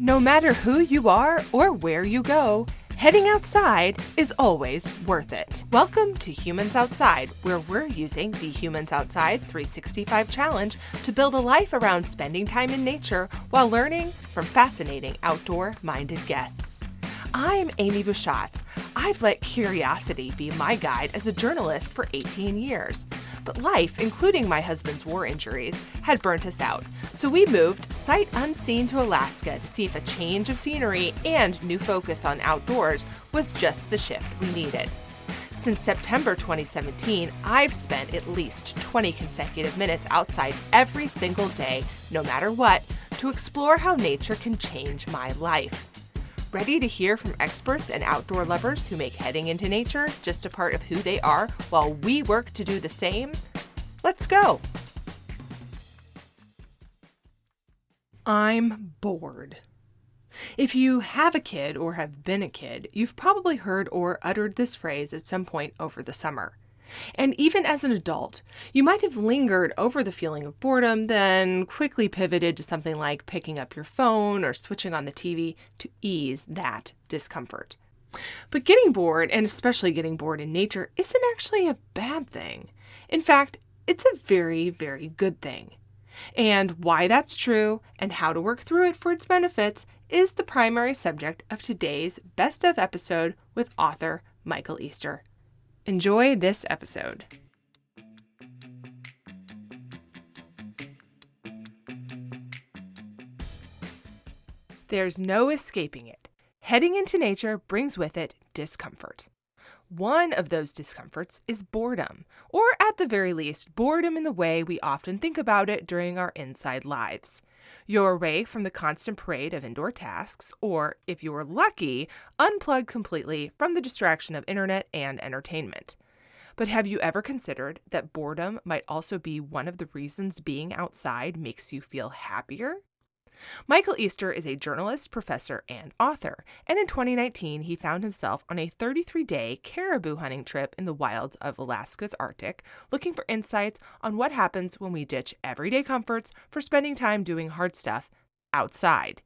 No matter who you are or where you go, heading outside is always worth it. Welcome to Humans Outside, where we're using the Humans Outside 365 Challenge to build a life around spending time in nature while learning from fascinating outdoor-minded guests. I'm Amy Bouchatz. I've let curiosity be my guide as a journalist for 18 years. But life, including my husband's war injuries, had burnt us out. So we moved sight unseen to Alaska to see if a change of scenery and new focus on outdoors was just the shift we needed. Since September 2017, I've spent at least 20 consecutive minutes outside every single day, no matter what, to explore how nature can change my life. Ready to hear from experts and outdoor lovers who make heading into nature just a part of who they are while we work to do the same? Let's go! I'm bored. If you have a kid or have been a kid, you've probably heard or uttered this phrase at some point over the summer. And even as an adult, you might have lingered over the feeling of boredom, then quickly pivoted to something like picking up your phone or switching on the TV to ease that discomfort. But getting bored, and especially getting bored in nature, isn't actually a bad thing. In fact, it's a very, very good thing. And why that's true and how to work through it for its benefits is the primary subject of today's Best of episode with author Michael Easter. Enjoy this episode. There's no escaping it. Heading into nature brings with it discomfort. One of those discomforts is boredom, or at the very least, boredom in the way we often think about it during our inside lives. You're away from the constant parade of indoor tasks, or, if you were lucky, unplugged completely from the distraction of internet and entertainment. But have you ever considered that boredom might also be one of the reasons being outside makes you feel happier? Michael Easter is a journalist, professor, and author, and in 2019 he found himself on a 33-day caribou hunting trip in the wilds of Alaska's Arctic, looking for insights on what happens when we ditch everyday comforts for spending time doing hard stuff outside.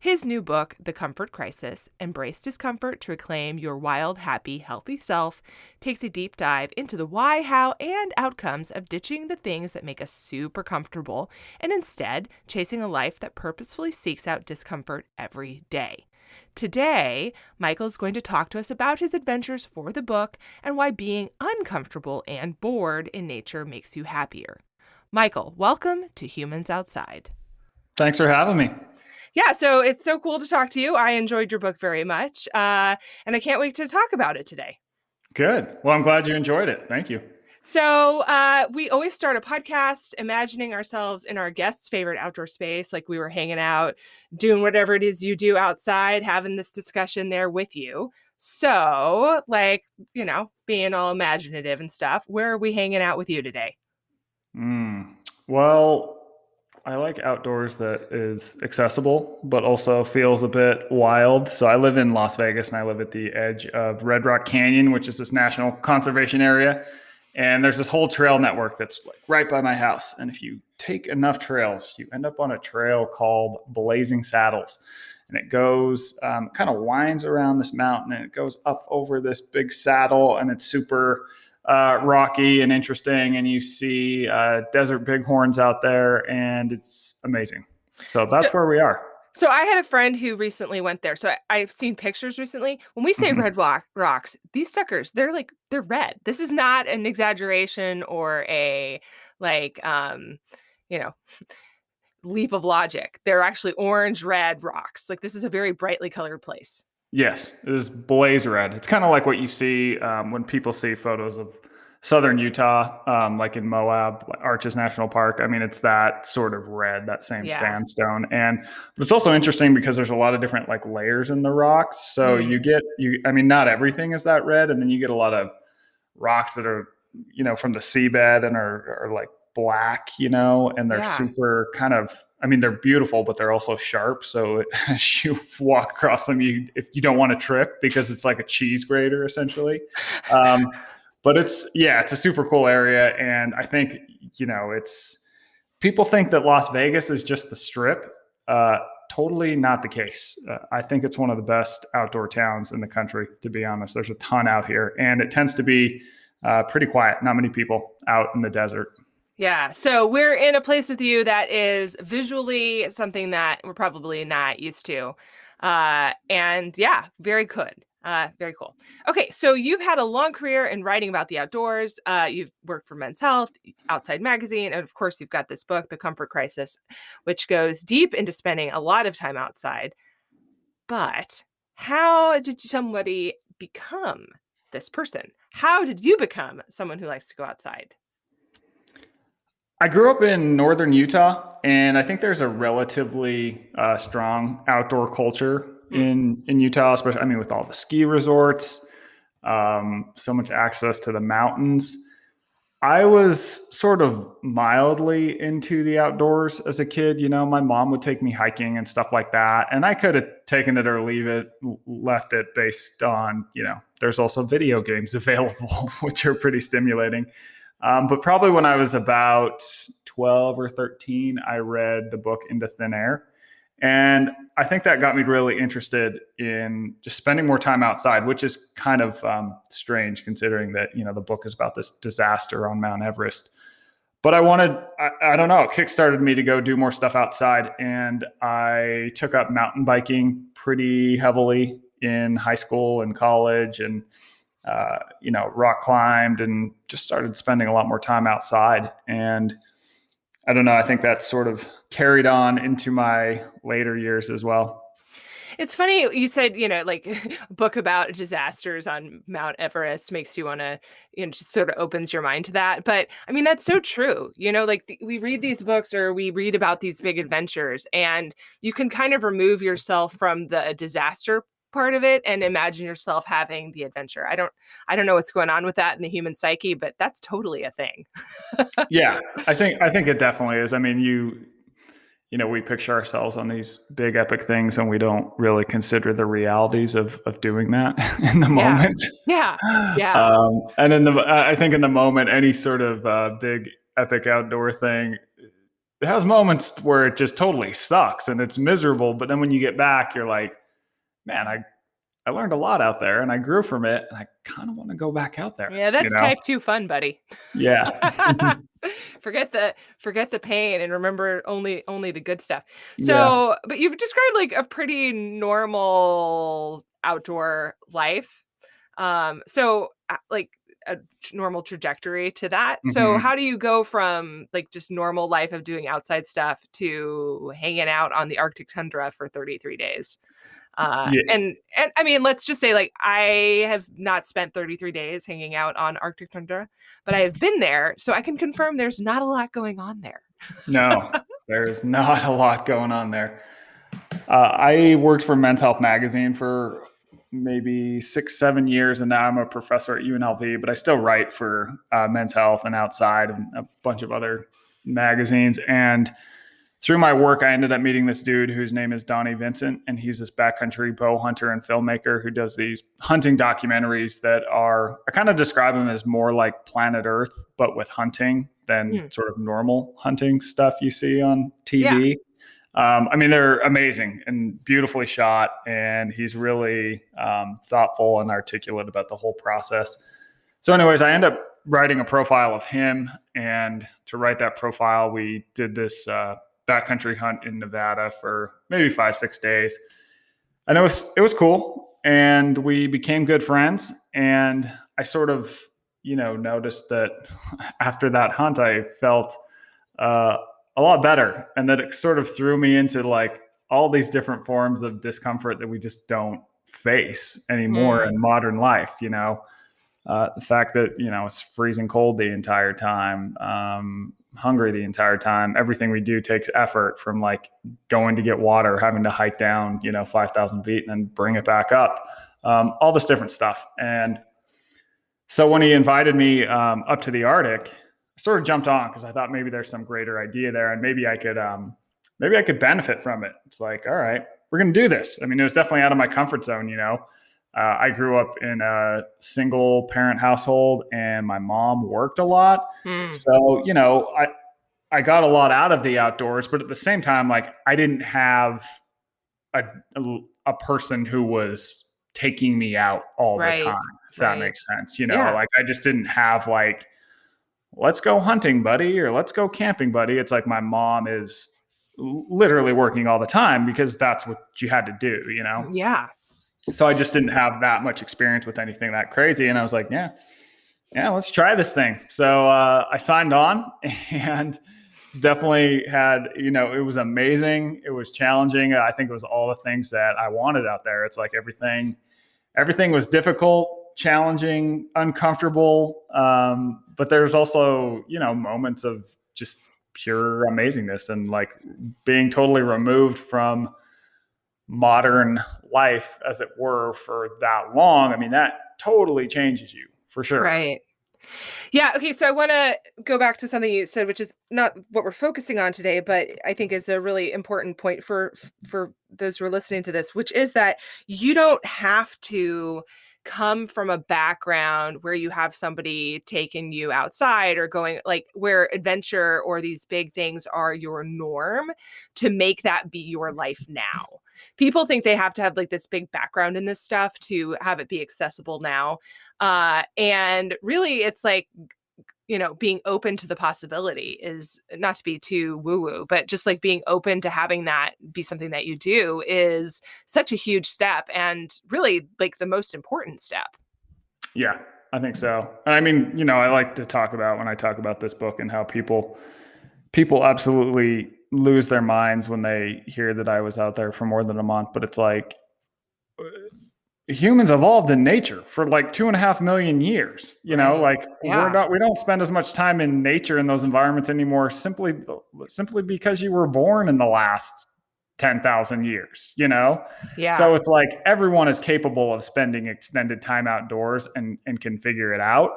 His new book, The Comfort Crisis, Embrace Discomfort to Reclaim Your Wild, Happy, Healthy Self, takes a deep dive into the why, how, and outcomes of ditching the things that make us super comfortable and instead chasing a life that purposefully seeks out discomfort every day. Today, Michael is going to talk to us about his adventures for the book and why being uncomfortable and bored in nature makes you happier. Michael, welcome to Humans Outside. Thanks for having me. Yeah, so it's so cool to talk to you. I enjoyed your book very much, and I can't wait to talk about it today. Good. Well, I'm glad you enjoyed it. Thank you. So we always start a podcast imagining ourselves in our guest's favorite outdoor space, like we were hanging out, doing whatever it is you do outside, having this discussion there with you. So, being all imaginative and stuff, where are we hanging out with you today? Well, I like outdoors that is accessible, but also feels a bit wild. So I live in Las Vegas and I live at the edge of Red Rock Canyon, which is this national conservation area. And there's this whole trail network that's like right by my house. And if you take enough trails, you end up on a trail called Blazing Saddles. And it goes, kind of winds around this mountain and it goes up over this big saddle and it's super rocky and interesting, and you see desert bighorns out there, and it's amazing. So that's where we are. So I had a friend who recently went there. So I've seen pictures recently. When we say red rocks, these suckers, they're red. This is not an exaggeration or a leap of logic. They're actually orange red rocks. Like, this is a very brightly colored place. Yes, it is blaze red. It's kind of like what you see when people see photos of southern Utah, like in Moab, like Arches National Park. I mean, it's that sort of red, that same sandstone. But it's also interesting because there's a lot of different like layers in the rocks. So not everything is that red. And then you get a lot of rocks that are, from the seabed and are like black, and they're super kind of, they're beautiful, but they're also sharp. So as you walk across them, if you don't want to trip because it's like a cheese grater essentially. But it's a super cool area. And I think, people think that Las Vegas is just the Strip. totally not the case. I think it's one of the best outdoor towns in the country, to be honest. There's a ton out here, and it tends to be pretty quiet. Not many people out in the desert. Yeah. So we're in a place with you that is visually something that we're probably not used to. And yeah, very good. Very cool. Okay, so you've had a long career in writing about the outdoors. You've worked for Men's Health, Outside Magazine, and of course, you've got this book, The Comfort Crisis, which goes deep into spending a lot of time outside. But how did somebody become this person? How did you become someone who likes to go outside? I grew up in northern Utah, and I think there's a relatively strong outdoor culture Hmm. in Utah, especially, I mean, with all the ski resorts, so much access to the mountains. I was sort of mildly into the outdoors as a kid. You know, my mom would take me hiking and stuff like that. And I could have taken it or left it based on, there's also video games available, which are pretty stimulating. But probably when I was about 12 or 13, I read the book Into Thin Air. And I think that got me really interested in just spending more time outside, which is kind of strange considering that, the book is about this disaster on Mount Everest. But I don't know, it kickstarted me to go do more stuff outside. And I took up mountain biking pretty heavily in high school and college, and rock climbed and just started spending a lot more time outside. And I don't know, I think that sort of carried on into my later years as well. It's funny you said, like a book about disasters on Mount Everest makes you want to, just sort of opens your mind to that. But I mean, that's so true. We read these books or we read about these big adventures, and you can kind of remove yourself from the disaster part of it and imagine yourself having the adventure. I don't know what's going on with that in the human psyche, but that's totally a thing. Yeah, I think it definitely is. I mean, we picture ourselves on these big epic things and we don't really consider the realities of doing that in the Yeah. moment. Yeah. Yeah. And I think in the moment, any sort of big epic outdoor thing, it has moments where it just totally sucks and it's miserable. But then when you get back, you're like, man, I learned a lot out there and I grew from it. And I kind of want to go back out there, Yeah, that's type 2 fun, buddy. Yeah. Forget the pain and remember only the good stuff. Yeah. So, but you've described like a pretty normal outdoor life. Like a normal trajectory to that. So, hmm how do you go from like just normal life of doing outside stuff to hanging out on the Arctic tundra for 33 days? Yeah. And I mean, let's just say like I have not spent 33 days hanging out on Arctic tundra, but I have been there, so I can confirm there's not a lot going on there. No, there's not a lot going on there. I worked for Men's Health magazine for maybe 6, 7 years, and now I'm a professor at UNLV. But I still write for Men's Health and Outside and a bunch of other magazines. And through my work, I ended up meeting this dude whose name is Donnie Vincent, and he's this backcountry bow hunter and filmmaker who does these hunting documentaries that I kind of describe them as more like Planet Earth, but with hunting than sort of normal hunting stuff you see on Yeah. TV. I mean, they're amazing and beautifully shot, and he's really thoughtful and articulate about the whole process. So anyways, I end up writing a profile of him, and to write that profile, we did this backcountry hunt in Nevada for maybe 5, 6 days. And it was cool. And we became good friends. And I sort of, noticed that after that hunt, I felt a lot better. And that it sort of threw me into like all these different forms of discomfort that we just don't face anymore in modern life, the fact that, it's freezing cold the entire time, hungry the entire time. Everything we do takes effort, from like going to get water, having to hike down, 5,000 feet and then bring it back up, all this different stuff. And so when he invited me up to the Arctic, I sort of jumped on because I thought maybe there's some greater idea there and maybe I could benefit from it. It's like, all right, we're going to do this. I mean, it was definitely out of my comfort zone, I grew up in a single parent household and my mom worked a lot. So, I got a lot out of the outdoors, but at the same time, like I didn't have a, a person who was taking me out all the time, Right. if that Right. makes sense. You know, Yeah. like I just didn't have like, let's go hunting, buddy, or let's go camping, buddy. It's like my mom is literally working all the time because that's what you had to do, you know? Yeah. So I just didn't have that much experience with anything that crazy. And I was like, yeah, let's try this thing. So I signed on and definitely had, you know, it was amazing. It was challenging. I think it was all the things that I wanted out there. It's like everything was difficult, challenging, uncomfortable. But there's also, you know, moments of just pure amazingness and like being totally removed from modern life, as it were, for that long. I mean, that totally changes you for sure. Right. Yeah. Okay. So I want to go back to something you said, which is not what we're focusing on today, but I think is a really important point for those who are listening to this, which is that you don't have to come from a background where you have somebody taking you outside or going like where adventure or these big things are your norm to make that be your life now. People think they have to have like this big background in this stuff to have it be accessible now. And really, it's like, you know, being open to the possibility is not to be too woo woo, but just like being open to having that be something that you do is such a huge step and really like the most important step. Yeah, I think so. And I mean, you know, I like to talk about when I talk about this book and how people absolutely lose their minds when they hear that I was out there for more than a month. But it's like humans evolved in nature for like 2.5 million years. You know, Right. like Yeah. we don't spend as much time in nature in those environments anymore simply because you were born in the last 10,000 years, you know? Yeah. So it's like everyone is capable of spending extended time outdoors and can figure it out.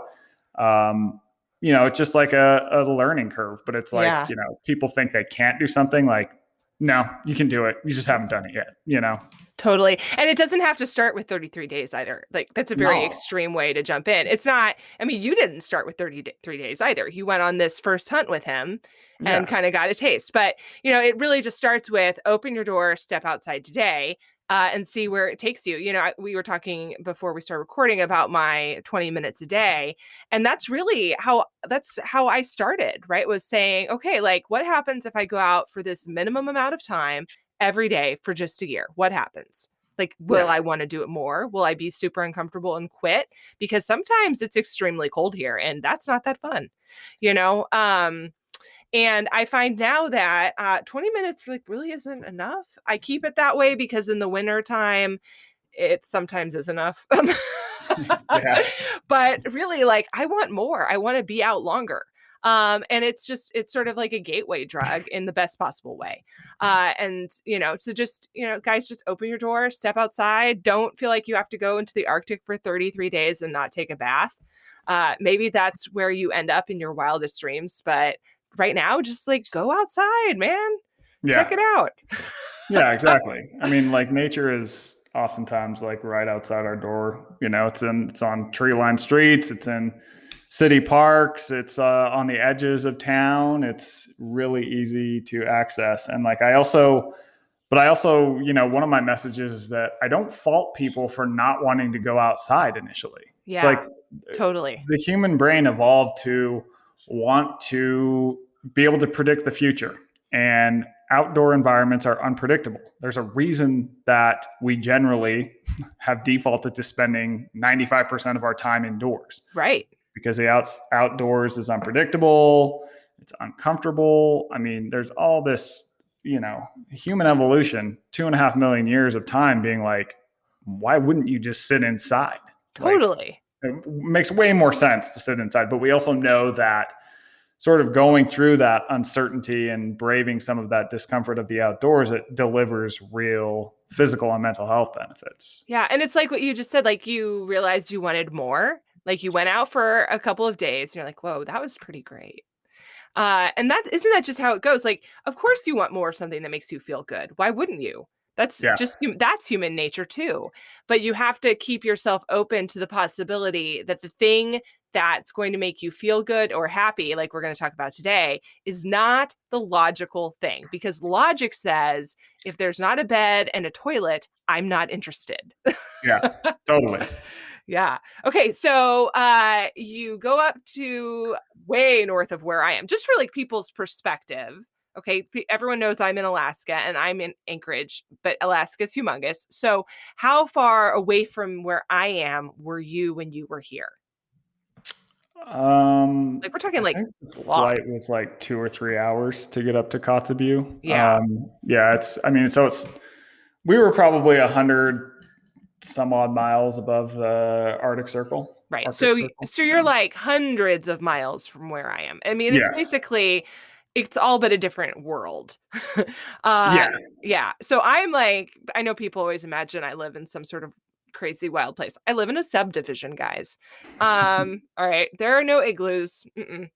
Um, you know, it's just like a learning curve, but it's like, Yeah. you know, people think they can't do something like, no, you can do it. You just haven't done it yet, you know? Totally. And it doesn't have to start with 33 days either. Like that's a very No. extreme way to jump in. It's not, I mean, you didn't start with 33 days either. You went on this first hunt with him and Yeah. kind of got a taste. But, you know, it really just starts with open your door, step outside today. And see where it takes you. You know, we were talking before we started recording about my 20 minutes a day. And that's how I started, right? Was saying, okay, like what happens if I go out for this minimum amount of time every day for just a year? What happens? Like, will Yeah. I want to do it more? Will I be super uncomfortable and quit? Because sometimes it's extremely cold here and that's not that fun, you know? And I find now that 20 minutes really isn't enough. I keep it that way because in the winter time, it sometimes is enough. Yeah. But really, like, I want more. I want to be out longer. And it's sort of like a gateway drug in the best possible way. And, you know, so just, you know, guys, just open your door, step outside. Don't feel like you have to go into the Arctic for 33 days and not take a bath. Maybe that's where you end up in your wildest dreams. But right now, just like go outside, man. Check Yeah. it out. Yeah, exactly. I mean, like nature is oftentimes like right outside our door. You know, it's on tree lined streets. It's in city parks. It's on the edges of town. It's really easy to access. And like I also, you know, one of my messages is that I don't fault people for not wanting to go outside initially. It's like Yeah, totally. the human brain evolved to want to be able to predict the future, and outdoor environments are unpredictable. There's a reason that we generally have defaulted to spending 95% of our time indoors Right. because outdoors is unpredictable, it's uncomfortable. I mean, there's all this, you know, human evolution, 2.5 million years of time being like, why wouldn't you just sit inside? Like, Totally. it makes way more sense to sit inside. But we also know that sort of going through that uncertainty and braving some of that discomfort of the outdoors, it delivers real physical and mental health benefits. Yeah, and it's like what you just said, like, you realized you wanted more. Like, you went out for a couple of days, and you're like, "Whoa, that was pretty great." And that isn't that just how it goes? Like, of course you want more of something that makes you feel good. Why wouldn't you? Yeah. That's human nature too. But you have to keep yourself open to the possibility that the thing that's going to make you feel good or happy, like we're going to talk about today, is not the logical thing, because logic says if there's not a bed and a toilet, I'm not interested. Yeah, totally. Yeah. Okay. So you go up to way north of where I am, just for like people's perspective. Okay. Everyone knows I'm in Alaska and I'm in Anchorage, but Alaska's humongous. So how far away from where I am were you when you were here? Like we're talking I like think the long. flight was like 2 or 3 hours to get up to Kotzebue. Yeah. Yeah, we were probably 100 some odd miles above the Arctic Circle. Right. Arctic So Circle. so you're like hundreds of miles from where I am. I mean, it's Yes. basically it's all but a different world. Yeah. Yeah. So I'm like, I know people always imagine I live in some sort of crazy wild place. I live in a subdivision, guys. All right. There are no igloos. Mm-mm.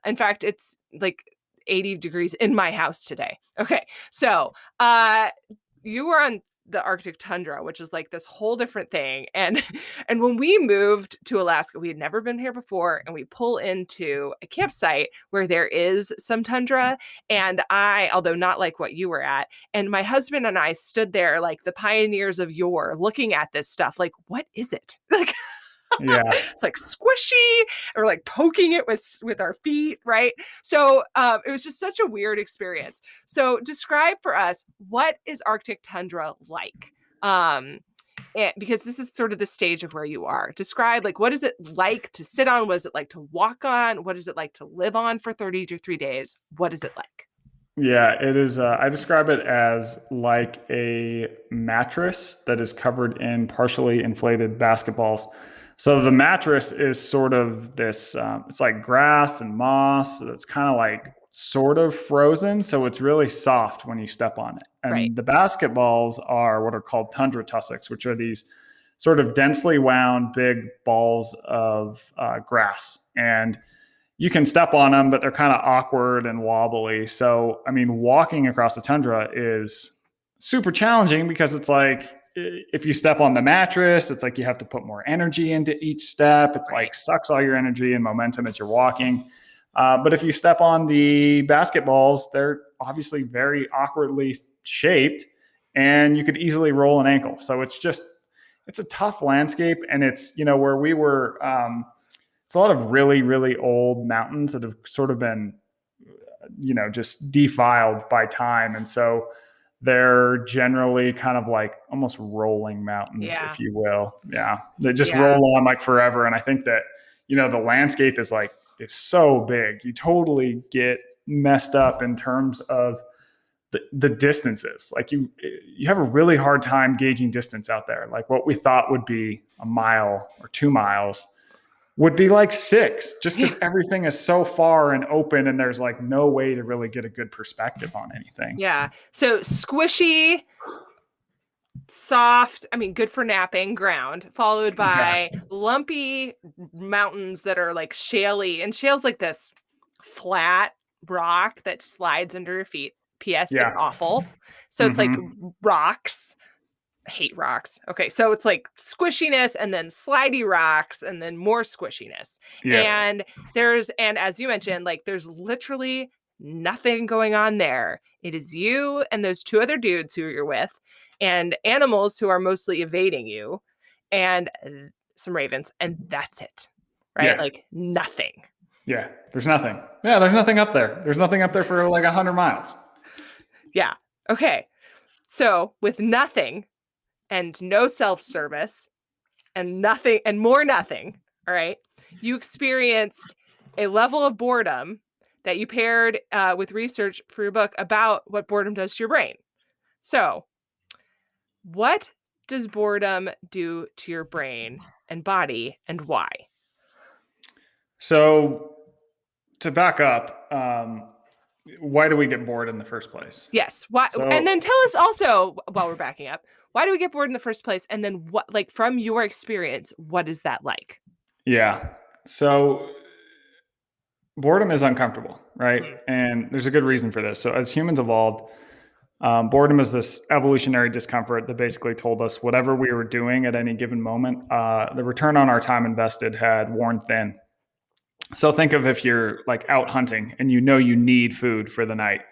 In fact, it's like 80 degrees in my house today. Okay. So you were on the Arctic tundra, which is like this whole different thing. And and when we moved to Alaska, we had never been here before, and we pull into a campsite where there is some tundra. And although not like what you were at, and my husband and I stood there like the pioneers of yore, looking at this stuff, like, what is it? Like Yeah. it's like squishy, or like poking it with our feet, right? So it was just such a weird experience. So describe for us, what is Arctic tundra like? Because this is sort of the stage of where you are. Describe, like, what is it like to sit on? What is it like to walk on? What is it like to live on for 33 days? What is it like? Yeah, it is. I describe it as like a mattress that is covered in partially inflated basketballs. So the mattress is sort of this, it's like grass and moss. That's kind of like sort of frozen. So it's really soft when you step on it. Right. And the basketballs are what are called tundra tussocks, which are these sort of densely wound big balls of grass. And you can step on them, but they're kind of awkward and wobbly. So, I mean, walking across the tundra is super challenging because it's like if you step on the mattress, it's like you have to put more energy into each step. It Right. like sucks all your energy and momentum as you're walking. But if you step on the basketballs, they're obviously very awkwardly shaped and you could easily roll an ankle. So it's a tough landscape. And it's, where we were, it's a lot of really, really old mountains that have sort of been, just defiled by time. And so they're generally kind of like almost rolling mountains, Yeah. if you will. Yeah. They just Yeah. roll on like forever. And I think that, the landscape is so big. You totally get messed up in terms of the distances. Like you have a really hard time gauging distance out there. Like what we thought would be a mile or 2 miles would be like 6, just because everything is so far and open and there's like no way to really get a good perspective on anything. Yeah. So squishy, soft, I mean, good for napping ground, followed Yeah. by lumpy mountains that are like shaly. And shale's like this flat rock that slides under your feet. P.S. It's Yeah. awful. So it's like Mm-hmm. rocks. I hate rocks. Okay, so it's like squishiness and then slidey rocks and then more squishiness. Yes. And as you mentioned, like there's literally nothing going on there. It is you and those two other dudes who you're with, and animals who are mostly evading you, and some ravens, and that's it. Right? Yeah. Like nothing. Yeah. There's nothing. Yeah. There's nothing up there. There's nothing up there for like 100 miles. Yeah. Okay. So with nothing and no self-service and nothing and more nothing, all right, you experienced a level of boredom that you paired with research for your book about what boredom does to your brain. So what does boredom do to your brain and body, and why? So to back up, why do we get bored in the first place? Yes. Why? And So then tell us also, while we're backing up, why do we get bored in the first place? And then what, like from your experience, what is that like? yeah. So boredom is uncomfortable, right? Mm. And there's a good reason for this. So as humans evolved, boredom is this evolutionary discomfort that basically told us whatever we were doing at any given moment, the return on our time invested had worn thin. So think of if you're like out hunting and you know you need food for the night.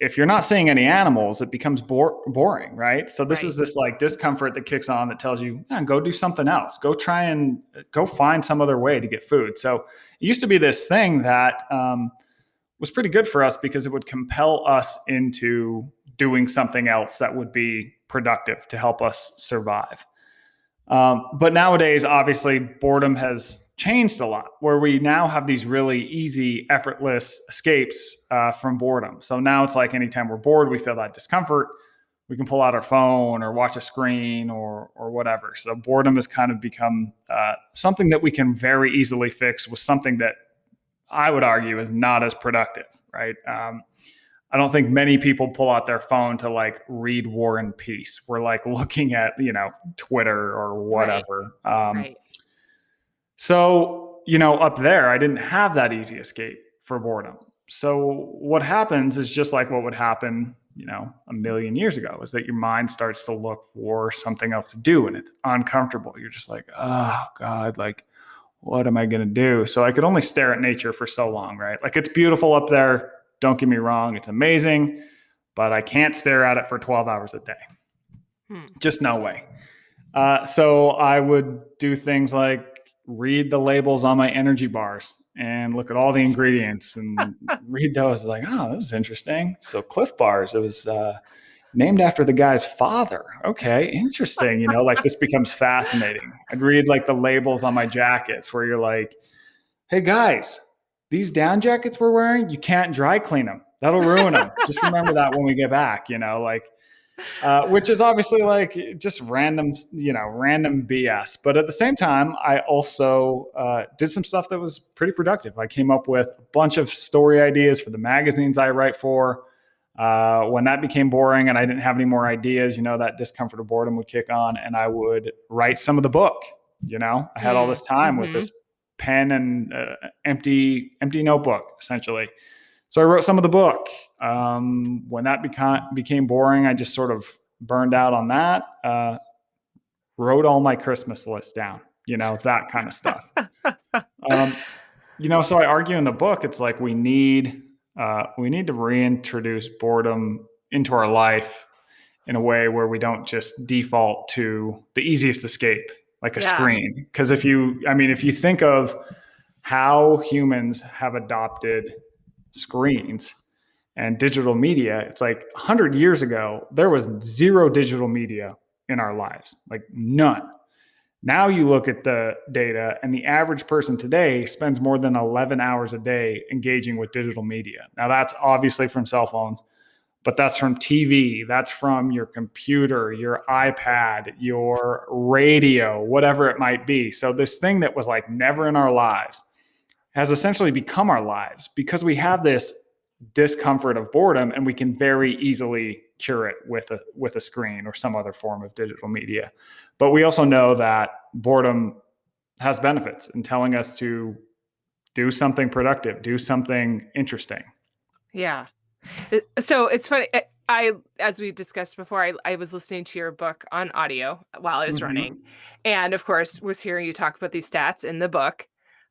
If you're not seeing any animals, it becomes boring, right? So this is Right. this like discomfort that kicks on that tells you, go do something else. Go try and go find some other way to get food. So it used to be this thing that was pretty good for us because it would compel us into doing something else that would be productive to help us survive. But nowadays, obviously, boredom has changed a lot, where we now have these really easy, effortless escapes from boredom. So now it's like anytime we're bored, we feel that discomfort, we can pull out our phone or watch a screen or whatever. So boredom has kind of become something that we can very easily fix with something that I would argue is not as productive, right? I don't think many people pull out their phone to like read War and Peace. We're like looking at, Twitter or whatever. Right. So, up there, I didn't have that easy escape for boredom. So what happens is just like what would happen, a million years ago, is that your mind starts to look for something else to do and it's uncomfortable. You're just like, oh God, like, what am I going to do? So I could only stare at nature for so long, right? Like it's beautiful up there. Don't get me wrong. It's amazing, but I can't stare at it for 12 hours a day. Just no way. So I would do things like read the labels on my energy bars and look at all the ingredients and read those like, oh, this is interesting. So Cliff Bars, it was named after the guy's father. Okay, interesting. Like this becomes fascinating. I'd read like the labels on my jackets where you're like, hey guys, these down jackets we're wearing, you can't dry clean them. That'll ruin them. Just remember that when we get back, which is obviously like just random BS. But at the same time, I also did some stuff that was pretty productive. I came up with a bunch of story ideas for the magazines I write for. When that became boring and I didn't have any more ideas, that discomfort of boredom would kick on and I would write some of the book. I had all this time with this pen and empty notebook, essentially. So I wrote some of the book. When that became boring, I just sort of burned out on that. Wrote all my Christmas lists down, that kind of stuff. So I argue in the book, it's like we need to reintroduce boredom into our life in a way where we don't just default to the easiest escape, like a screen. Because if you think of how humans have adopted screens and digital media, it's like 100 years ago, there was zero digital media in our lives, like none. Now you look at the data and the average person today spends more than 11 hours a day engaging with digital media. Now that's obviously from cell phones, but that's from TV, that's from your computer, your iPad, your radio, whatever it might be. So this thing that was like never in our lives has essentially become our lives because we have this discomfort of boredom and we can very easily cure it with a screen or some other form of digital media. But we also know that boredom has benefits in telling us to do something productive, do something interesting. Yeah. So it's funny. As we discussed before, I was listening to your book on audio while I was running, and of course was hearing you talk about these stats in the book.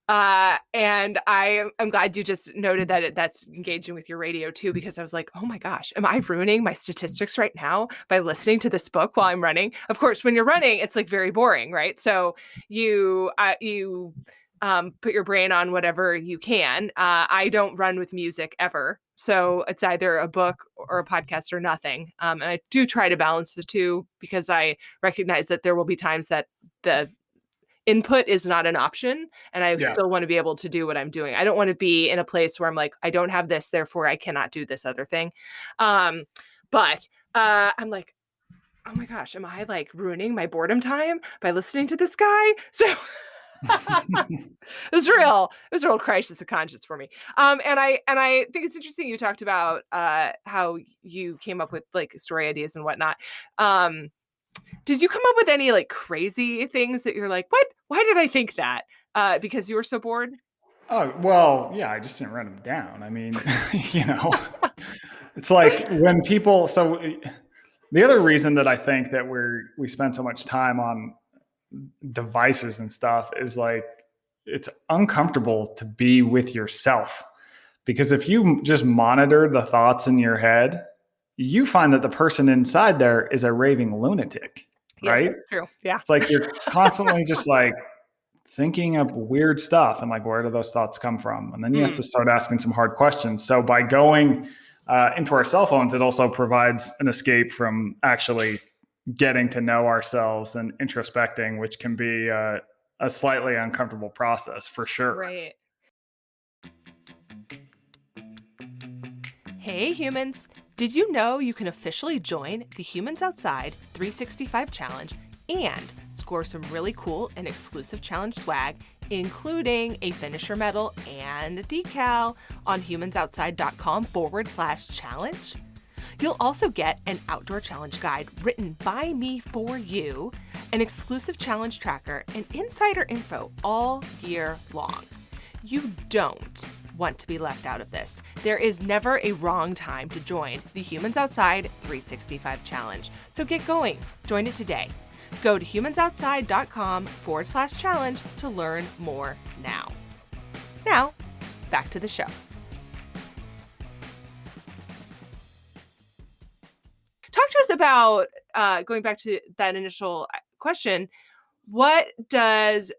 And I'm glad you just noted that that's engaging with your radio too, because I was like, oh my gosh, am I ruining my statistics right now by listening to this book while I'm running? Of course, when you're running, it's like very boring, right? So you put your brain on whatever you can. I don't run with music ever. So it's either a book or a podcast or nothing. And I do try to balance the two because I recognize that there will be times that the input is not an option and I still want to be able to do what I'm doing. I don't want to be in a place where I'm like, I don't have this, therefore I cannot do this other thing. But I'm like, oh my gosh, am I like ruining my boredom time by listening to this guy? So it was a real crisis of conscience for me. And I think it's interesting you talked about how you came up with like story ideas and whatnot. Did you come up with any like crazy things that you're like, what? Why did I think that? Because you were so bored? Oh, well, yeah, I just didn't write them down. I mean, it's like when people, so the other reason that I think that we spend so much time on devices and stuff is like it's uncomfortable to be with yourself. Because if you just monitor the thoughts in your head, you find that the person inside there is a raving lunatic, Yes, right? that's true. Yeah. It's like you're constantly just like thinking of weird stuff and like, where do those thoughts come from? And then you have to start asking some hard questions. So by going into our cell phones, it also provides an escape from actually getting to know ourselves and introspecting, which can be a slightly uncomfortable process for sure. Right. Hey humans! Did you know you can officially join the Humans Outside 365 Challenge and score some really cool and exclusive challenge swag, including a finisher medal and a decal on humansoutside.com/challenge? You'll also get an outdoor challenge guide written by me for you, an exclusive challenge tracker, and insider info all year long. You don't want to be left out of this. There is never a wrong time to join the Humans Outside 365 Challenge. So get going. Join it today. Go to humansoutside.com/challenge to learn more now. Now, back to the show. Talk to us about, going back to that initial question, what does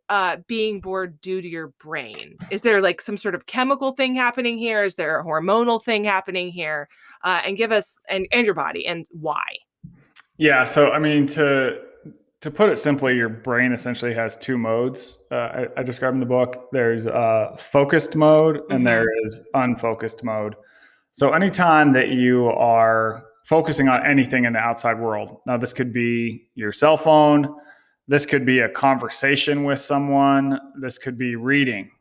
being bored do to your brain? Is there like some sort of chemical thing happening here? Is there a hormonal thing happening here? And give us, and your body, and why? Yeah. So, I mean, to put it simply, your brain essentially has two modes. I describe in the book. There's focused mode and there is unfocused mode. So anytime that you are focusing on anything in the outside world, now this could be your cell phone, this could be a conversation with someone, this could be reading.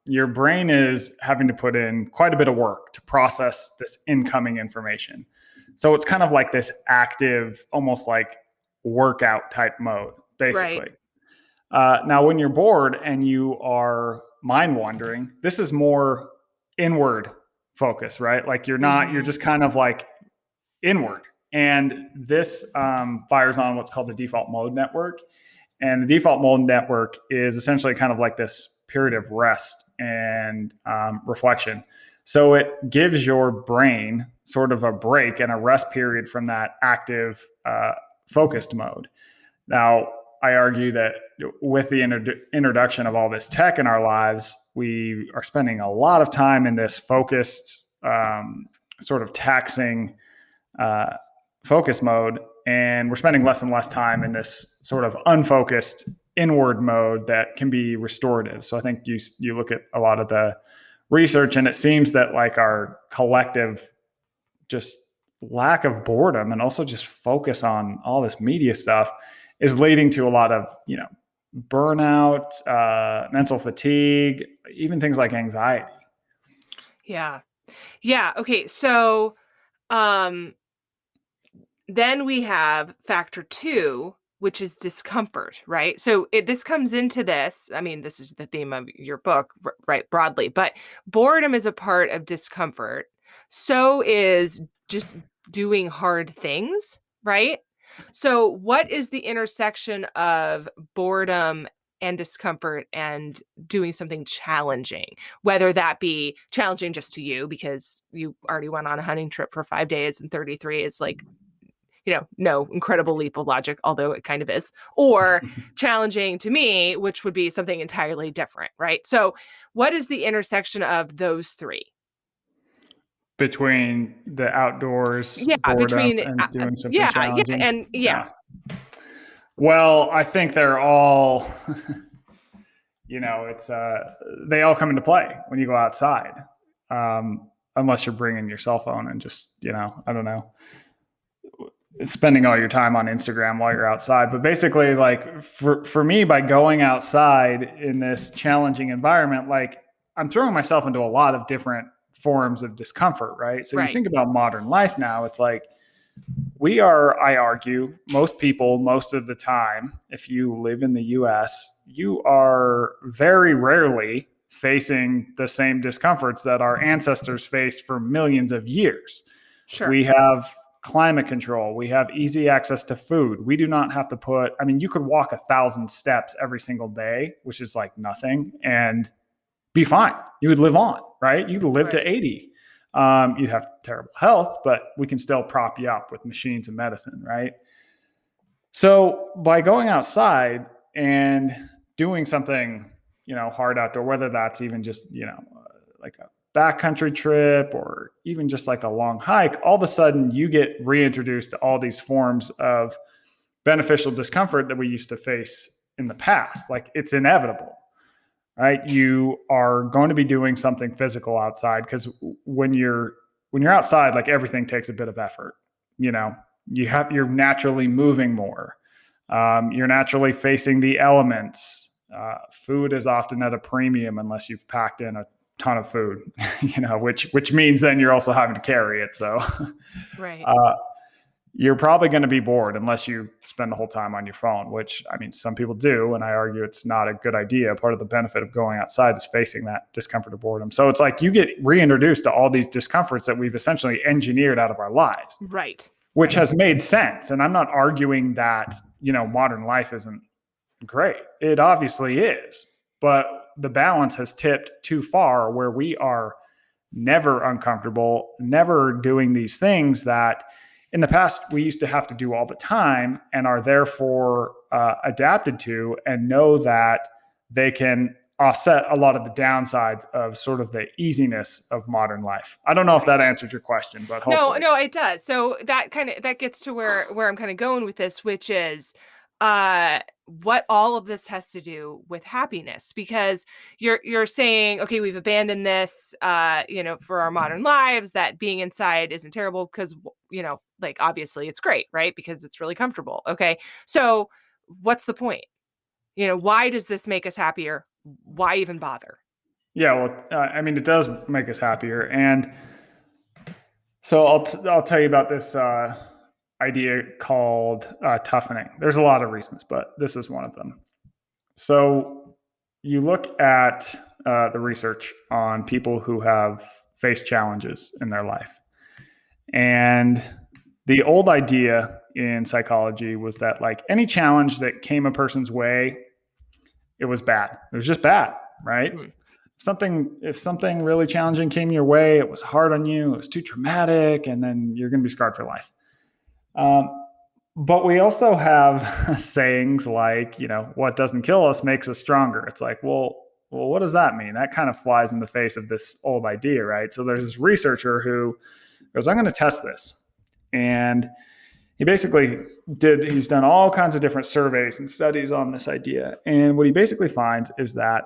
Your brain is having to put in quite a bit of work to process this incoming information. So it's kind of like this active, almost like workout type mode, basically. Right. Now, when you're bored and you are mind wandering, this is more inward focus, right? Like you're just kind of like inward. And this fires on what's called the default mode network. And the default mode network is essentially kind of like this period of rest and reflection. So it gives your brain sort of a break and a rest period from that active focused mode. Now, I argue that with the introduction of all this tech in our lives, we are spending a lot of time in this focused, sort of taxing focus mode, and we're spending less and less time in this sort of unfocused inward mode that can be restorative. So I think you look at a lot of the research, and it seems that like our collective just lack of boredom and also just focus on all this media stuff is leading to a lot of, burnout, mental fatigue, even things like anxiety. Yeah. Yeah. Okay. So, then we have factor 2, which is discomfort, right? So this comes into this. I mean, this is the theme of your book, right? Broadly, but boredom is a part of discomfort. So is just doing hard things, right? So what is the intersection of boredom and discomfort and doing something challenging, whether that be challenging just to you because you already went on a hunting trip for 5 days and 33 is like, no incredible leap of logic, although it kind of is, or challenging to me, which would be something entirely different, right? So what is the intersection of those three? Between the outdoors, Yeah, boredom, between and doing something yeah, challenging. and yeah. Well, I think they're all, it's they all come into play when you go outside, unless you're bringing your cell phone and just, I don't know, spending all your time on Instagram while you're outside. But basically, like for me, by going outside in this challenging environment, like I'm throwing myself into a lot of different forms of discomfort, right? So you Right. think about modern life now, it's like we are, I argue, most people, most of the time, if you live in the US, you are very rarely facing the same discomforts that our ancestors faced for millions of years. Sure. We have climate control. We have easy access to food. We do not have to put, I mean, you could walk 1,000 steps every single day, which is like nothing, and be fine. You would live on, right? You could live to 80. You'd have terrible health, but we can still prop you up with machines and medicine, right? So by going outside and doing something, hard outdoor, whether that's even just, like a backcountry trip or even just like a long hike, all of a sudden you get reintroduced to all these forms of beneficial discomfort that we used to face in the past. Like it's inevitable, right? You are going to be doing something physical outside because when you're outside, like everything takes a bit of effort. You're naturally moving more. You're naturally facing the elements. Food is often at a premium unless you've packed in a ton of food, which means then you're also having to carry it. So, right. You're probably going to be bored unless you spend the whole time on your phone, which I mean, some people do. And I argue it's not a good idea. Part of the benefit of going outside is facing that discomfort of boredom. So it's like you get reintroduced to all these discomforts that we've essentially engineered out of our lives. Right. Which has made sense. And I'm not arguing that, modern life isn't great. It obviously is. But the balance has tipped too far where we are never uncomfortable, never doing these things that in the past we used to have to do all the time and are therefore adapted to and know that they can offset a lot of the downsides of sort of the easiness of modern life. I don't know if that answered your question, but hopefully. No, it does. So that gets to where I'm kind of going with this, which is what all of this has to do with happiness, because you're saying, okay, we've abandoned this, for our modern lives, that being inside isn't terrible because, like obviously it's great, right? Because it's really comfortable. Okay. So what's the point? Why does this make us happier? Why even bother? Yeah, well, I mean, it does make us happier. And so I'll tell you about this idea called toughening. There's a lot of reasons, but this is one of them. So you look at the research on people who have faced challenges in their life. And the old idea in psychology was that like any challenge that came a person's way, it was bad. It was just bad, right? If something really challenging came your way, it was hard on you, it was too traumatic, and then you're going to be scarred for life. But we also have sayings like, what doesn't kill us makes us stronger. It's like, well, what does that mean? That kind of flies in the face of this old idea, right? So there's this researcher who goes, I'm going to test this. And he basically he's done all kinds of different surveys and studies on this idea. And what he basically finds is that,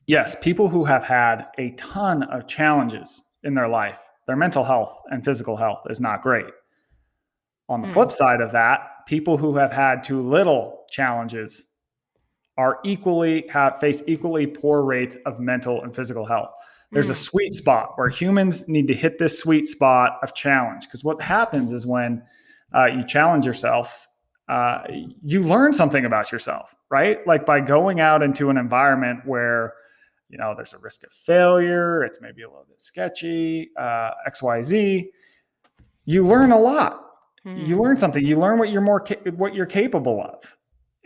yes, people who have had a ton of challenges in their life, their mental health and physical health is not great. On the flip side of that, people who have had too little challenges face equally poor rates of mental and physical health. There's a sweet spot where humans need to hit this sweet spot of challenge. Because what happens is when you challenge yourself, you learn something about yourself, right? Like by going out into an environment where, there's a risk of failure, it's maybe a little bit sketchy, XYZ, you learn a lot. You learn something. You learn what you're capable of.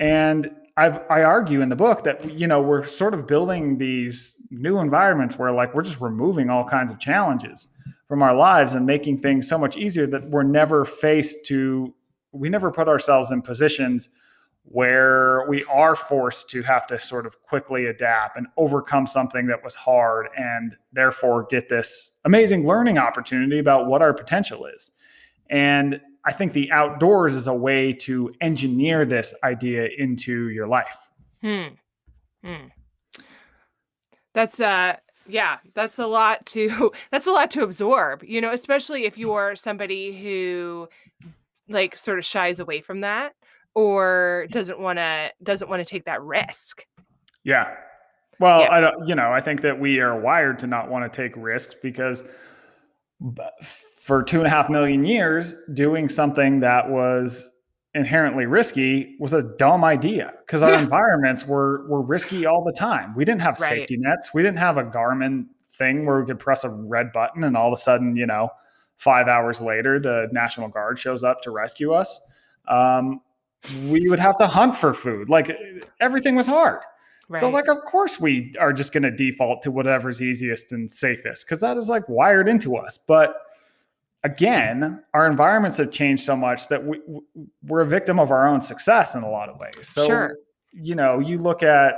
And I argue in the book that, we're sort of building these new environments where like we're just removing all kinds of challenges from our lives and making things so much easier that we never put ourselves in positions where we are forced to have to sort of quickly adapt and overcome something that was hard and therefore get this amazing learning opportunity about what our potential is. And I think the outdoors is a way to engineer this idea into your life. That's that's a lot to absorb, especially if you're somebody who like sort of shies away from that or doesn't want to take that risk. Yeah. Well, yeah. I think that we are wired to not want to take risks because for 2.5 million years, doing something that was inherently risky was a dumb idea because our environments were risky all the time. We didn't have safety nets. We didn't have a Garmin thing where we could press a red button and all of a sudden, 5 hours later, the National Guard shows up to rescue us. We would have to hunt for food. Like everything was hard. Right. So like, of course we are just going to default to whatever's easiest and safest because that is like wired into us. But again, our environments have changed so much that we're a victim of our own success in a lot of ways. So, Sure. you know, you look at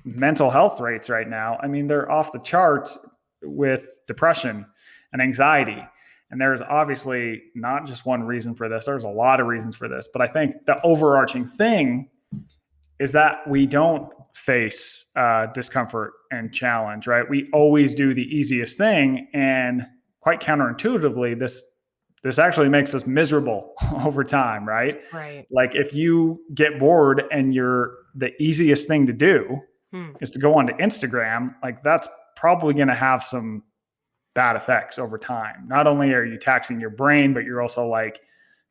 mental health rates right now. I mean, they're off the charts with depression and anxiety. And there's obviously not just one reason for this. There's a lot of reasons for this. But I think the overarching thing is that we don't face discomfort and challenge, right? We always do the easiest thing. And quite counterintuitively, this actually makes us miserable over time, right? Right. Like if you get bored and the easiest thing to do is to go onto Instagram, like that's probably going to have some bad effects over time. Not only are you taxing your brain, but you're also like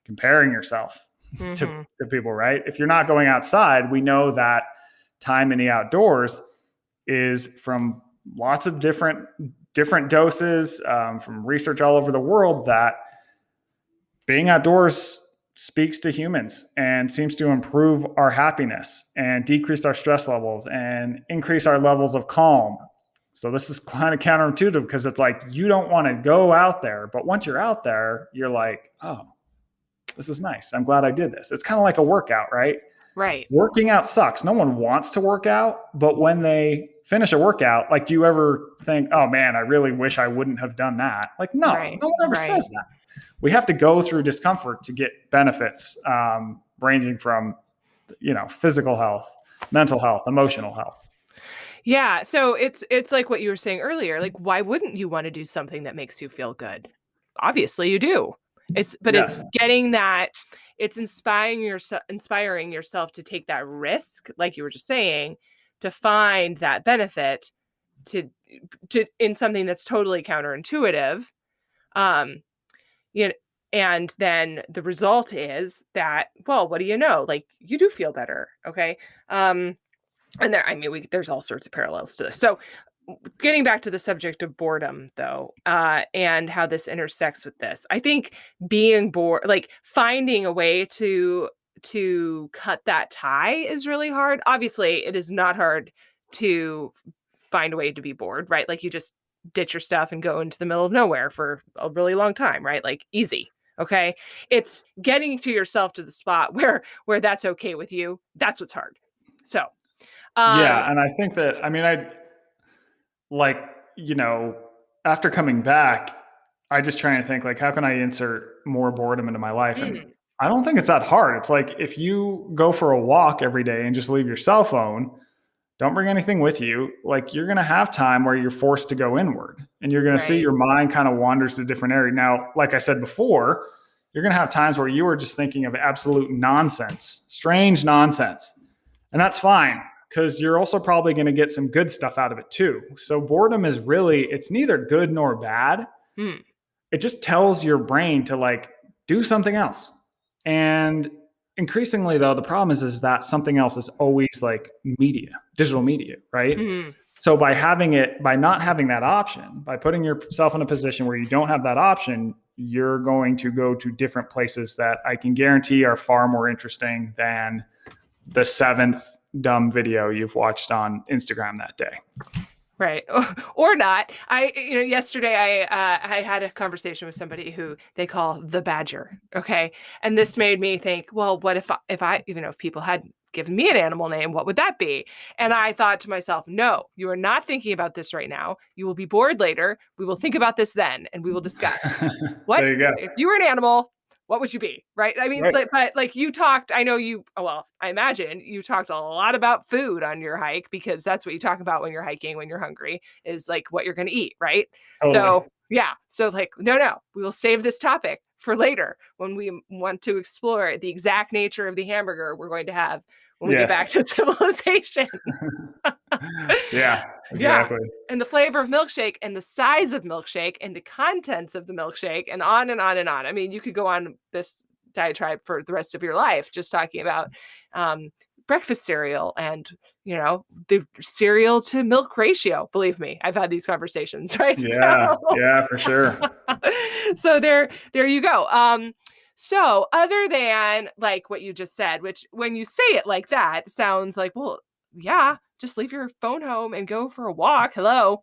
comparing yourself to people, right? If you're not going outside, we know that time in the outdoors is from lots of different doses, from research all over the world, that being outdoors speaks to humans and seems to improve our happiness and decrease our stress levels and increase our levels of calm. So this is kind of counterintuitive because it's like you don't want to go out there, but once you're out there, you're like, oh, this is nice. I'm glad I did this. It's kind of like a workout, right? Right. Working out sucks. No one wants to work out, but when they finish a workout, like, do you ever think, oh man, I really wish I wouldn't have done that? Like, no, no one ever says that. We have to go through discomfort to get benefits, ranging from, you know, physical health, mental health, emotional health. Yeah. So it's like what you were saying earlier. Like, why wouldn't you want to do something that makes you feel good? Obviously you do. It's getting that, it's inspiring yourself to take that risk, like you were just saying, to find that benefit to in something that's totally counterintuitive. You know, and then the result is that, well, what do you know? Like, you do feel better. Okay. And there's all sorts of parallels to this. So getting back to the subject of boredom, though, and how this intersects with this, I think being bored, like finding a way to cut that tie is really hard. Obviously, it is not hard to find a way to be bored, right? Like you just ditch your stuff and go into the middle of nowhere for a really long time, right? Like easy. Okay. It's getting to yourself to the spot where that's okay with you. That's what's hard. So, yeah. And I think that, I mean, like, you know, after coming back, I just try and think like, how can I insert more boredom into my life? And I don't think it's that hard. It's like, if you go for a walk every day and just leave your cell phone, don't bring anything with you, like you're going to have time where you're forced to go inward and you're going to see your mind kind of wanders to different areas. Now, like I said before, you're going to have times where you are just thinking of absolute nonsense, strange nonsense. And that's fine, because you're also probably going to get some good stuff out of it too. So boredom is really, it's neither good nor bad. It just tells your brain to like do something else. And increasingly though, the problem is that something else is always like media, digital media, right? So by not having that option, by putting yourself in a position where you don't have that option, you're going to go to different places that I can guarantee are far more interesting than the 7th dumb video you've watched on Instagram that day. Right. Or not. Yesterday I had a conversation with somebody who they call the Badger. Okay. And this made me think, well, what if people had given me an animal name, what would that be? And I thought to myself, no, you are not thinking about this right now. You will be bored later. We will think about this then, and we will discuss what, there you go. If you were an animal, what would you be? Right. I mean, right. But like you talked, I imagine you talked a lot about food on your hike, because that's what you talk about when you're hiking, when you're hungry, is like what you're going to eat. Right. Totally. So yeah. So like, no, we will save this topic for later when we want to explore the exact nature of the hamburger we're going to have when we get back to civilization. Yeah, exactly. Yeah. And the flavor of milkshake and the size of milkshake and the contents of the milkshake and on and on and on. I mean, you could go on this diatribe for the rest of your life just talking about breakfast cereal and the cereal to milk ratio. Believe me, I've had these conversations, right? Yeah, for sure. So there you go. So other than like what you just said, which when you say it like that sounds like, well, yeah, just leave your phone home and go for a walk. Hello.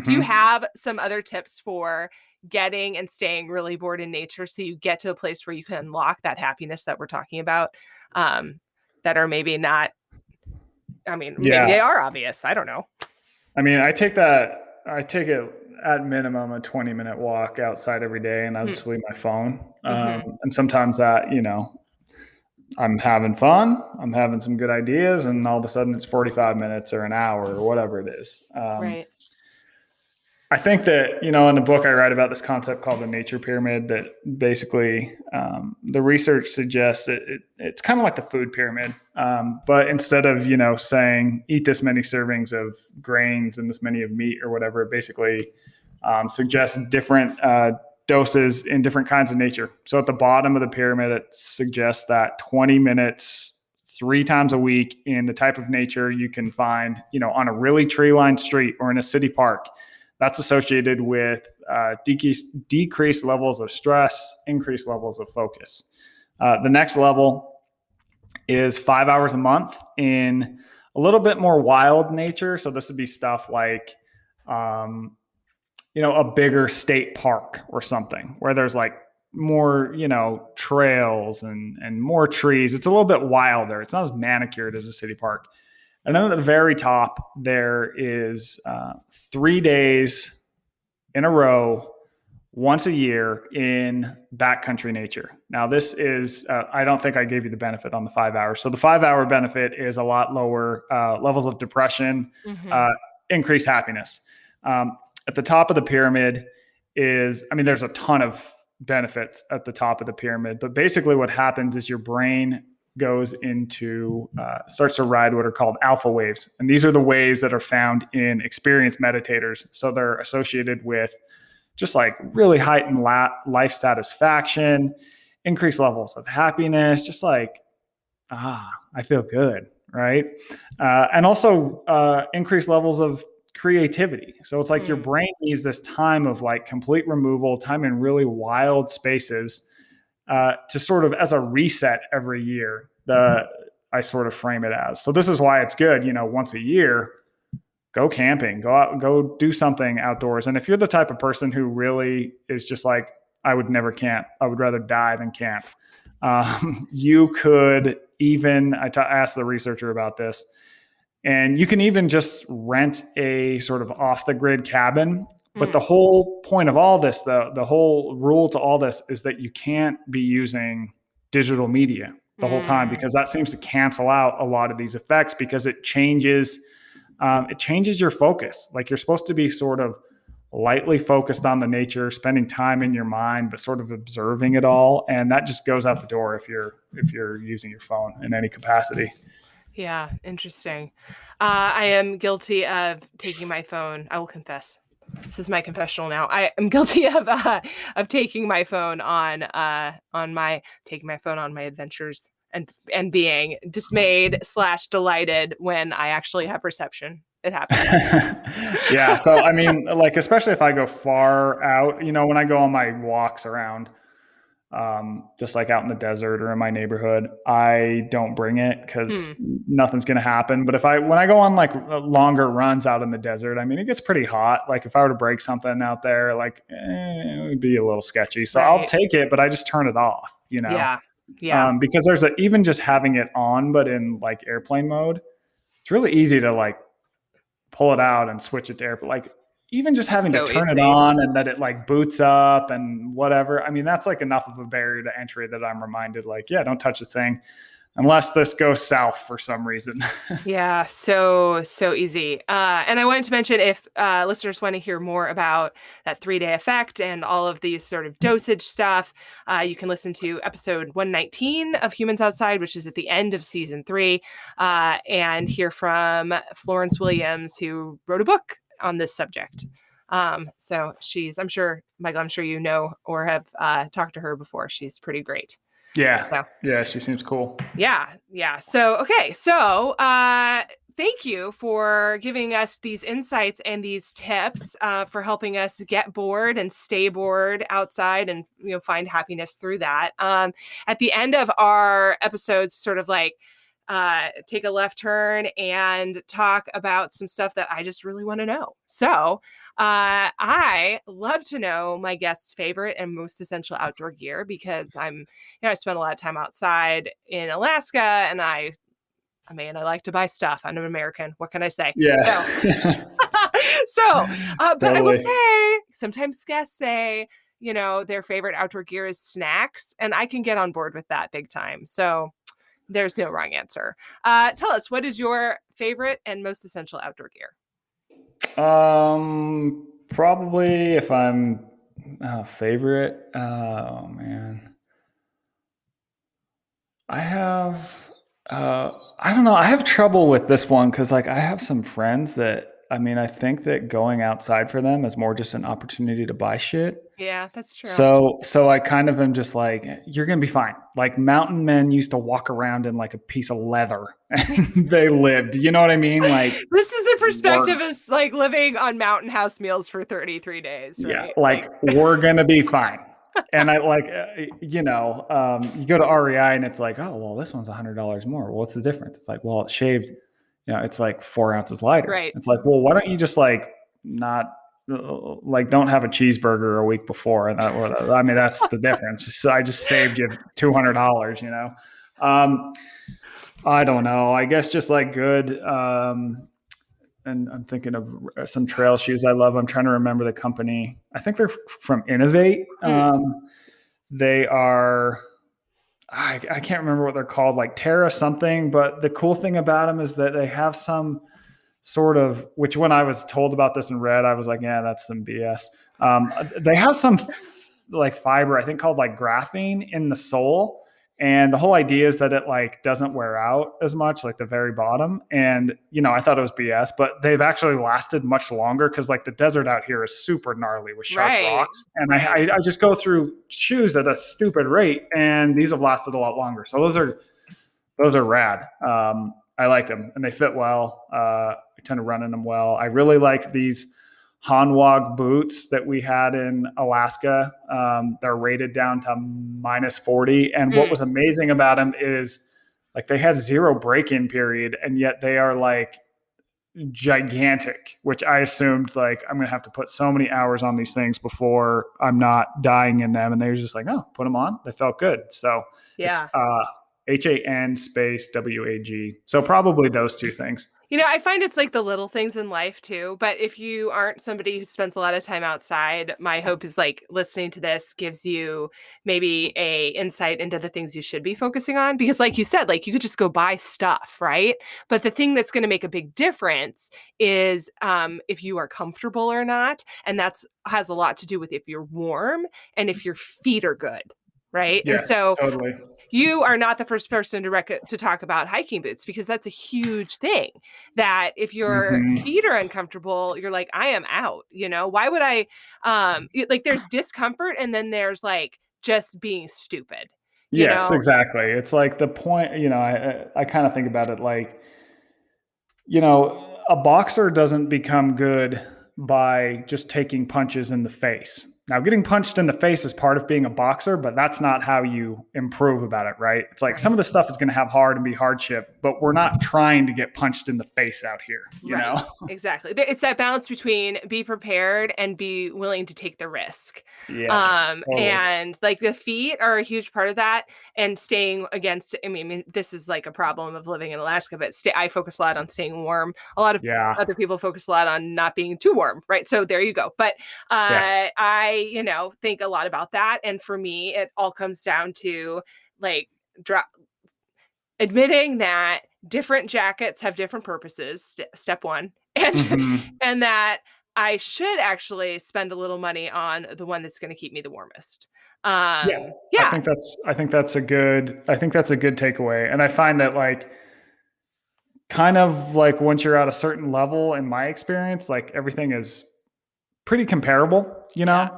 Do you have some other tips for getting and staying really bored in nature so you get to a place where you can unlock that happiness that we're talking about, that are maybe not, maybe they are obvious. I don't know. I mean, I take it at minimum a 20-minute walk outside every day, and I'll just leave my phone. And sometimes that, I'm having fun, I'm having some good ideas, and all of a sudden it's 45 minutes or an hour or whatever it is. Right. I think that, in the book I write about this concept called the nature pyramid, that basically the research suggests it's kind of like the food pyramid. But instead of, saying eat this many servings of grains and this many of meat or whatever, it basically suggests different doses in different kinds of nature. So at the bottom of the pyramid, it suggests that 20 minutes 3 times a week in the type of nature you can find, on a really tree-lined street or in a city park. That's associated with decreased levels of stress, increased levels of focus. The next level is 5 hours a month in a little bit more wild nature. So this would be stuff like, a bigger state park or something where there's like more, trails and more trees. It's a little bit wilder. It's not as manicured as a city park. And then at the very top, there is 3 days in a row, once a year in backcountry nature. Now, this is, I don't think I gave you the benefit on the 5 hours. So the 5 hour benefit is a lot lower levels of depression, increased happiness. At the top of the pyramid there's a ton of benefits at the top of the pyramid, but basically what happens is your brain goes into, starts to ride what are called alpha waves. And these are the waves that are found in experienced meditators. So they're associated with just like really heightened life satisfaction, increased levels of happiness, just like, I feel good, right? And also increased levels of creativity. So it's like your brain needs this time of like complete removal, time in really wild spaces, to sort of as a reset every year. I sort of frame it as. So this is why it's good, once a year, go camping, go out, go do something outdoors. And if you're the type of person who really is just like, I would never camp, I would rather die than camp. You could even, I asked the researcher about this, and you can even just rent a sort of off the grid cabin. But the whole point of all this, the whole rule to all this is that you can't be using digital media the whole time, because that seems to cancel out a lot of these effects, because it changes your focus. Like, you're supposed to be sort of lightly focused on the nature, spending time in your mind, but sort of observing it all. And that just goes out the door if you're using your phone in any capacity. Yeah, interesting. I am guilty of taking my phone. I will confess. This is my confessional now. I am guilty of taking my phone on my adventures and being dismayed / delighted when I actually have reception. It happens. Yeah. So, like, especially if I go far out, when I go on my walks around, just like out in the desert or in my neighborhood, I don't bring it because nothing's going to happen. But when I go on like longer runs out in the desert, it gets pretty hot. Like, if I were to break something out there, like, it would be a little sketchy. So I'll take it, but I just turn it off, Yeah. Because there's even just having it on, but in like airplane mode, it's really easy to like pull it out and switch it to airplane. Like, even just having to turn it on and that it like boots up and whatever. That's like enough of a barrier to entry that I'm reminded, like, yeah, don't touch the thing unless this goes south for some reason. Yeah, so easy. And I wanted to mention, if listeners want to hear more about that 3-day effect and all of these sort of dosage stuff, you can listen to episode 119 of Humans Outside, which is at the end of season 3, and hear from Florence Williams, who wrote a book on this subject. So she's, I'm sure, Michael, you know or have talked to her before. She's pretty great. Yeah. So Yeah. She seems cool. yeah, yeah. So okay, so thank you for giving us these insights and these tips for helping us get bored and stay bored outside, and find happiness through that. At the end of our episodes, sort of like take a left turn and talk about some stuff that I just really want to know. So I love to know my guests' favorite and most essential outdoor gear, because I spend a lot of time outside in Alaska, and I like to buy stuff. I'm an American. What can I say? So, Yeah. but I will Totally. say, sometimes guests say, their favorite outdoor gear is snacks, and I can get on board with that big time. So there's no wrong answer. Tell us, what is your favorite and most essential outdoor gear? Probably if I'm favorite. Oh man, I have. I don't know. I have trouble with this one because like I have some friends that I think that going outside for them is more just an opportunity to buy shit. Yeah, that's true. So I kind of am just like, you're gonna be fine. Like mountain men used to walk around in like a piece of leather and they lived. You know what I mean? Like This is the we're perspective of like living on mountain house meals for 33 days, yeah, right? like we're gonna be fine. And I like, you go to REI and it's like, oh well, this one's $100 more. Well, what's the difference? It's like, well, it's shaved. It's like 4 ounces lighter. Right. It's like, well, why don't you just like not like don't have a cheeseburger a week before? And that's the difference. So I just saved you $200. Um, I don't know. I guess just like good. And I'm thinking of some trail shoes I love. I'm trying to remember the company. I think they're from Innovate. Mm. They are, I can't remember what they're called, like Terra something. But the cool thing about them is that they have some sort of, which when I was told about this and read, I was like, yeah, that's some BS. They have some like fiber, I think called like graphene in the sole. And the whole idea is that it like doesn't wear out as much, like the very bottom. And I thought it was BS, but they've actually lasted much longer because like the desert out here is super gnarly with sharp Right. rocks. And Right. I just go through shoes at a stupid rate, and these have lasted a lot longer. So those are rad. I like them and they fit well. I tend to run in them well. I really liked these Hanwag boots that we had in Alaska. They're rated down to -40. And what Mm. was amazing about them is like they had zero break-in period, and yet they are like gigantic, which I assumed like I'm gonna have to put so many hours on these things before I'm not dying in them. And they were just like, oh, put them on. They felt good. So it's Yeah. HAN space WAG. So probably those two things. I find it's like the little things in life too. But if you aren't somebody who spends a lot of time outside, my hope is like listening to this gives you maybe a insight into the things you should be focusing on. Because like you said, like you could just go buy stuff, right? But the thing that's going to make a big difference is if you are comfortable or not. And that's has a lot to do with if you're warm and if your feet are good. Right. And Yes, so totally. you are not the first person to talk about hiking boots, because that's a huge thing, that if your Mm-hmm. feet are uncomfortable, you're like, I am out. Why would I like there's discomfort, and then there's like just being stupid, you Yes, know? exactly. It's like the point, I kind of think about it like, a boxer doesn't become good by just taking punches in the face. Now, getting punched in the face is part of being a boxer, but that's not how you improve about it, right? It's like some Right. of the stuff is going to have hard and be hardship, but we're not trying to get punched in the face out here, Right. Exactly. It's that balance between be prepared and be willing to take the risk. Yes, totally. And like the feet are a huge part of that, and staying against, this is like a problem of living in Alaska, but I focus a lot on staying warm. A lot of Yeah, other people focus a lot on not being too warm, right? So there you go. But yeah. I think a lot about that. And for me, it all comes down to like drop admitting that different jackets have different purposes, step 1, and Hmm. and that I should actually spend a little money on the one that's gonna keep me the warmest. Yeah, Yeah, I think that's a good takeaway. And I find that like kind of like once you're at a certain level, in my experience, like everything is pretty comparable, yeah,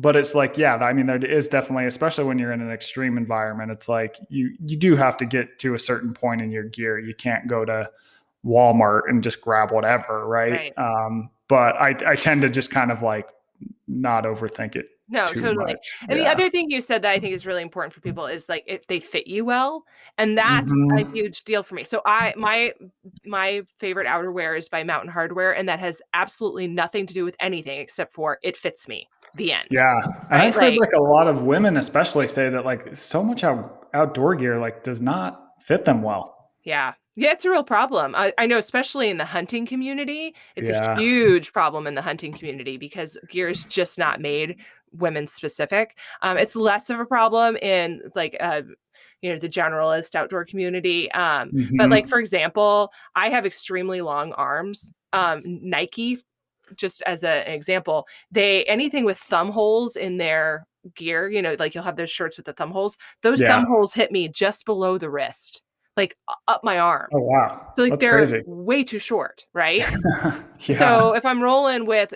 but it's like, yeah, I mean, there is definitely, especially when you're in an extreme environment, it's like you do have to get to a certain point in your gear. You can't go to Walmart and just grab whatever, right? Right. But I tend to just kind of like not overthink it No, too totally. much. And the Yeah. other thing you said that I think is really important for people is like if they fit you well, and that's a Hmm. huge deal for me. So my favorite outerwear is by Mountain Hardwear, and that has absolutely nothing to do with anything except for it fits me. The end. Yeah. And Right? I've heard Like, like a lot of women especially say that like so much outdoor gear like does not fit them well. yeah. Yeah, it's a real problem. I know, especially in the hunting community, it's a Yeah. huge problem in the hunting community because gear is just not made women specific. It's less of a problem in like the generalist outdoor community. But like Hmm. for example, I have extremely long arms. Nike, just as an example, they anything with thumb holes in their gear, like you'll have those shirts with the thumb holes. Those Yeah. thumb holes hit me just below the wrist, like up my arm. Oh, wow. So like That's they're crazy. way too short, right? So Yeah. if I'm rolling with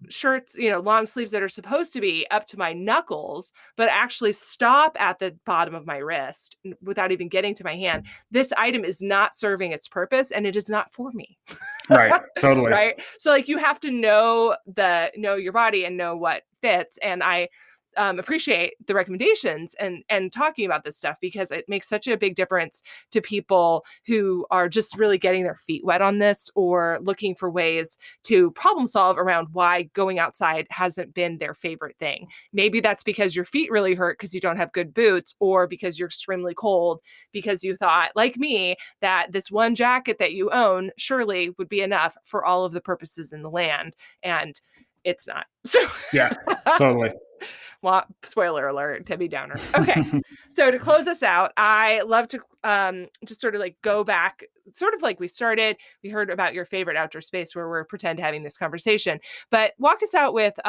shirts, long sleeves that are supposed to be up to my knuckles, but actually stop at the bottom of my wrist without even getting to my hand, this item is not serving its purpose and it is not for me. Right. Totally. Right? So like you have to know your body and know what fits. And I appreciate the recommendations and talking about this stuff because it makes such a big difference to people who are just really getting their feet wet on this or looking for ways to problem solve around why going outside hasn't been their favorite thing. Maybe that's because your feet really hurt because you don't have good boots, or because you're extremely cold because you thought, like me, that this one jacket that you own surely would be enough for all of the purposes in the land. And it's not. So Yeah. Totally. well, spoiler alert, Debbie Downer. Okay. So to close us out, I love to just sort of like go back, sort of like we started. We heard about your favorite outdoor space where we're pretend having this conversation, but walk us out with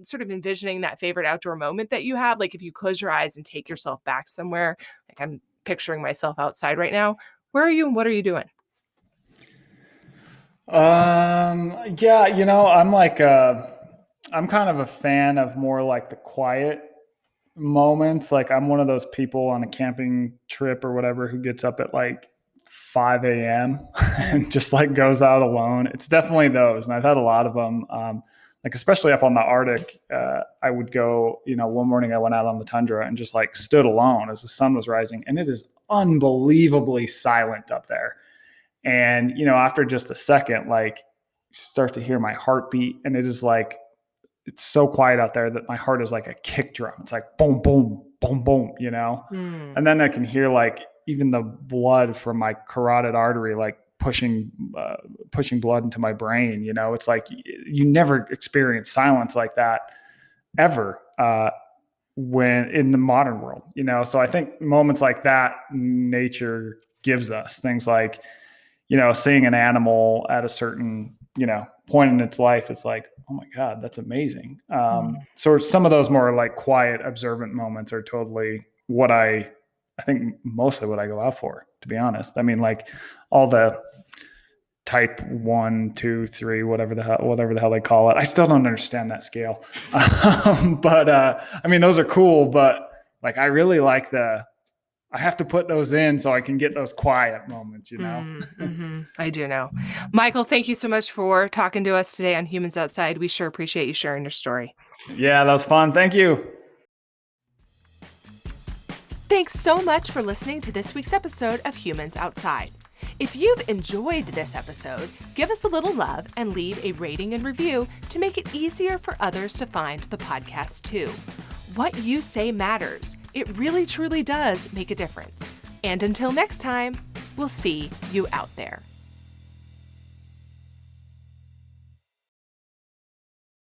sort of envisioning that favorite outdoor moment that you have. Like if you close your eyes and take yourself back somewhere, like I'm picturing myself outside right now. Where are you and what are you doing? Yeah, I'm kind of a fan of more like the quiet moments. Like I'm one of those people on a camping trip or whatever who gets up at like 5 a.m. Mm. and just like goes out alone. It's definitely those. And I've had a lot of them. Like especially up on the Arctic, I would go, one morning I went out on the tundra and just like stood alone as the sun was rising. And it is unbelievably silent up there. And, after just a second, like start to hear my heartbeat. And it is like, it's so quiet out there that my heart is like a kick drum. It's like boom, boom, boom, boom. Mm. And then I can hear like even the blood from my carotid artery, like pushing blood into my brain. It's like you never experience silence like that ever when in the modern world. So I think moments like that nature gives us things like, seeing an animal at a certain, point in its life, it's like, oh my God, that's amazing. Mm. So some of those more like quiet, observant moments are totally what I think mostly what I go out for, to be honest. I mean, like all the type 1, 2, 3, whatever the hell they call it. I still don't understand that scale. But I mean, those are cool, but like, I really like I have to put those in so I can get those quiet moments, Mm-hmm. I do know. Michael, thank you so much for talking to us today on Humans Outside. We sure appreciate you sharing your story. Yeah, that was fun. Thank you. Thanks so much for listening to this week's episode of Humans Outside. If you've enjoyed this episode, give us a little love and leave a rating and review to make it easier for others to find the podcast too. What you say matters. It really truly does make a difference. And until next time, we'll see you out there.